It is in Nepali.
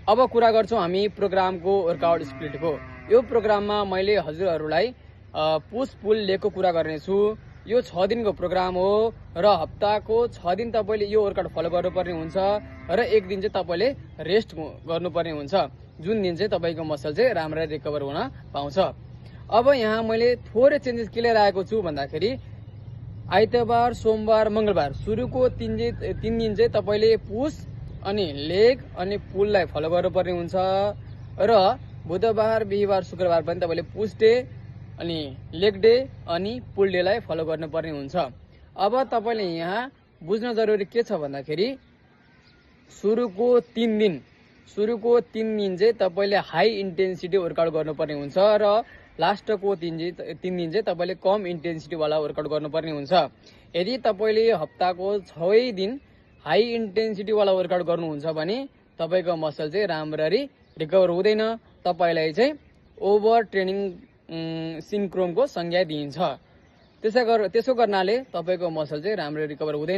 अब कुरा गर्छौं हामी प्रोग्रामको वर्कआउट स्प्लिटको। यो प्रोग्राममा मैले हजुरहरूलाई पुश पुल लेगको कुरा गर्नेछु। यो 6 दिनको प्रोग्राम हो र हप्ताको 6 दिन तपाईले यो वर्कआउट फलो गर्नुपर्ने हुन्छ र एक दिन चाहिँ तपाईले रेस्ट गर्नुपर्ने हुन्छ, जुन दिन चाहिँ तपाईको मसल चाहिँ राम्ररी रिकभर हुन पाउँछ। अब यहाँ मैले थोरै चेन्जेस के लिएर आएको छु भन्दाखेरि आइतबार, सोमबार, मंगलबार सुरुको 3 दिन चाहिँ तपाईले पुश अनि लेग अनि पुललाई फलो गर्नुपर्ने हुन्छ र बुधबार, बिहीबार, शुक्रबार पनि तपाईले पुश डे अनि लेग डे अनि पुल डे लाई फलो गर्नुपर्ने हुन्छ। अब तपाईले यहाँ बुझ्न जरुरी के छ भन्दाखेरि सुरुको 3 दिन चाहिँ तपाईले हाई इन्टेन्सिटी वर्कआउट गर्नुपर्ने हुन्छ र लास्टको 3 दिन चाहिँ तपाईले कम इन्टेन्सिटी वाला वर्कआउट गर्नुपर्ने हुन्छ। यदि तपाईले हप्ताको 6 दिन हाई इन्टेन्सिटी वाला वर्कआउट गर्नुहुन्छ भने तपाईको मसल चाहिँ राम्ररी रिकभर हुँदैन, तपाईलाई चाहिँ ओभर ट्रेनिङ सिन्ड्रोमको संज्ञा दिइन्छ। त्यसो गर्नाले तपाईको मसल चाहिँ राम्ररी रिकभर हुँदैन।